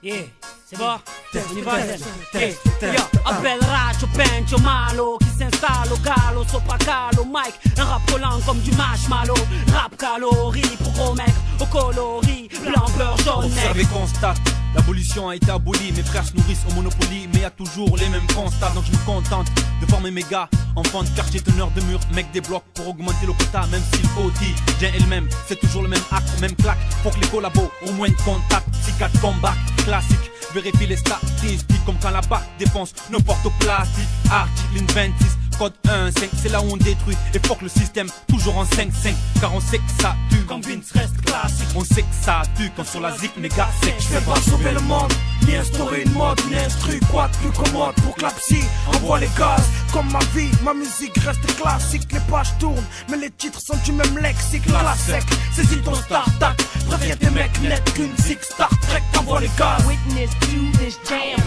Yeah, c'est bon, on y va. Yo, appelle Racho, Pencho, Malo, qui s'installe au gallo, sopra calo, Mike, un rap collant comme du marshmallow, rap calories pour gros mecs, au coloris, blanc, beurre, jaune, observe et constate, l'abolition a été abolie, mes frères se nourrissent au Monopoly, mais y a toujours les mêmes constats, donc je me contente de former mes gars, enfants de quartier, teneurs de mur, mecs des blocs pour augmenter le quota, même si le OT, j'ai elle-même, c'est toujours le même acte, même claque, faut que les collabos au moins de contact, si 4 combats, classique, vérifie les statistiques, comme quand la BAC défonce nos portes au plastique, article 26, code 1.5, c'est là où on détruit, et faut que le système, toujours en 5.5, car on sait que ça tue, quand Vince reste classique, on sait que ça tue, quand sur la zik, méga sec, je vais pas sauver le monde, ni instaurer une mode, une instru, quoi de plus commode pour que la psy envoie les gaz, comme ma vie, ma musique reste classique, les pages tournent, mais les titres sont du même lexique, la sec, saisis ton start-up, préviens tes mecs net qu'une zik, Star Trek t'envoie les gaz. Witness to this jam.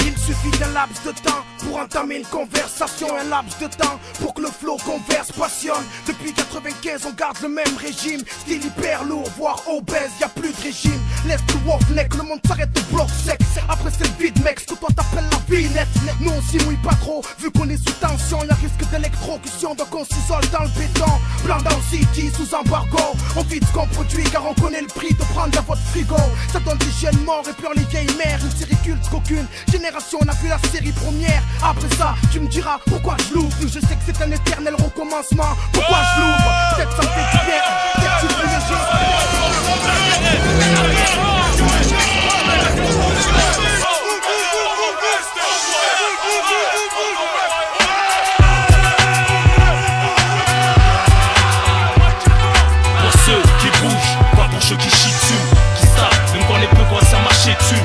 Il suffit d'un laps de temps pour entamer une conversation, un laps de temps pour que le flow converse, passionne. Depuis 95 on garde le même régime, style hyper lourd, voire obèse, y'a plus de régime. Laisse le wolf neck, le monde s'arrête de bloc sec. Après c'est le vide mec, ce que toi t'appelles la vie nette. Nous on s'y mouille pas trop, vu qu'on est sous tension, y'a risque d'électrocution, donc on s'isole dans le béton. Blanc dans le city, sous embargo, on vide ce qu'on produit car on connaît le prix de prendre à votre frigo. Ça donne des jeunes morts et pleure les vieilles mères, une série culte qu'aucune génération on a vu la série première. Après ça, tu me diras pourquoi je l'ouvre. Je sais que c'est un éternel recommencement. Pourquoi je l'ouvre? Peut-être ça me fait du bien, peut-être tu veux Pour ceux qui bougent, pas pour ceux qui chient dessus, qui savent, même quand on les peut commencer à marcher dessus.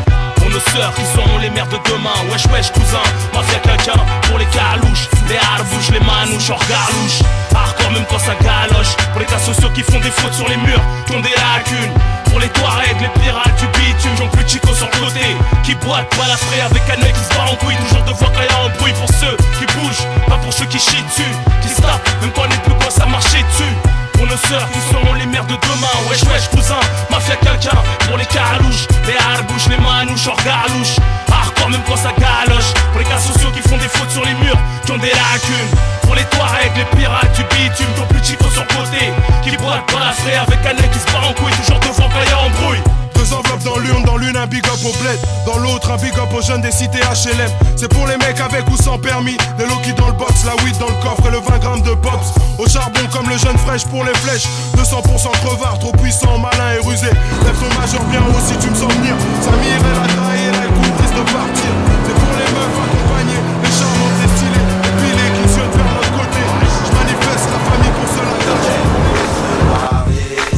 Nos sœurs qui seront les mères de demain. Wesh wesh cousin, mafia quelqu'un pour les calouches, les harbouches, les manouches, hors galouche. Hardcore même quand ça galoche. Pour les cas sociaux qui font des fautes sur les murs, qui ont des lacunes. Pour les Touaregs, les pirates du bitume, j'en plus Chico sur le côté, qui boitent balafré avec un œil qui se bat en couille. Toujours devant quand y'a un bruit. Pour ceux qui bougent, pas pour ceux qui chient dessus, qui se tapent même quand on n'est plus quoi ça marcher dessus. Pour nos sœurs qui seront les mères de demain. Wesh wesh cousin, mafia quelqu'un pour les calouches, les harbouches, les manouches, hors galouche. Hardcore même quand ça galoche. Pour les cas sociaux qui font des fautes sur les murs, qui ont des lacunes. Pour les Touaregs, les pirates du bitume, qui ont plus Chico sur le côté, qui boitent balafré avec un œil qui se bat en couille. Toujours devant quand y'a embrouille. Deux enveloppes dans l'une un big up au bled, dans l'autre un big up aux jeunes des cités HLM. C'est pour les mecs avec ou sans permis, des low-key dans le box, la weed dans le coffre et le 20 grammes de pops. Au charbon comme le jeune fraîche pour les flèches, 200% crevard, trop puissant, malin et rusé. Lève ton majeur bien haut si tu me sens venir. Samir elle a trahi, elle a le coup triste de partir. C'est pour les meufs accompagnées, les charmantes, les stylées, les pilés qui souhaitent vers notre côté. Je manifeste la famille pour cela.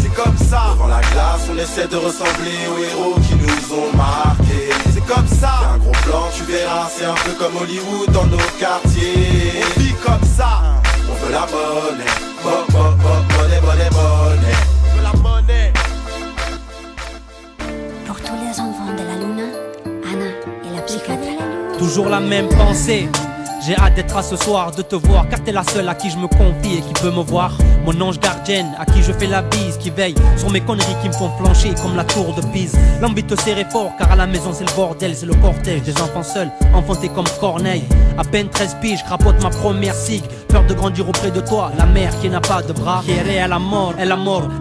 C'est comme ça, devant la glace on essaie de ressembler aux héros qui nous ont marqués. C'est comme ça, c'est un gros plan, tu verras, c'est un peu comme Hollywood dans nos quartiers. On vit comme ça, on veut la monnaie, monnaie, monnaie, monnaie. On veut la monnaie. Pour tous les enfants de la Luna, Anna et la psychiatre. Toujours la même pensée. J'ai hâte d'être à ce soir, de te voir, car t'es la seule à qui je me confie et qui peut me voir. Mon ange gardienne, à qui je fais la bise, qui veille sur mes conneries qui me font flancher comme la tour de Pise. L'envie de te serrer fort, car à la maison c'est le bordel, c'est le cortège des enfants seuls, enfantés comme Corneille. À peine 13 piges, je crapote ma première cig. Peur de grandir auprès de toi, la mère qui n'a pas de bras. Quiere el amor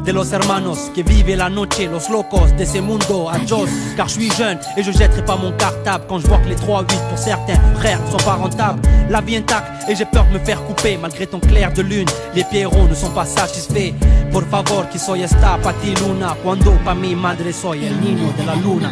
de los hermanos, que vive la noche, los locos de ese mundo, adios. Car je suis jeune et je jetterai pas mon cartable quand je vois que les 3-8 pour certains frères ne sont pas rentables. La vie intacte et j'ai peur de me faire couper malgré ton clair de lune. Les pierrots ne sont pas satisfaits. Por favor, que soy esta pa ti luna, cuando pa mi madre soy el niño de la luna.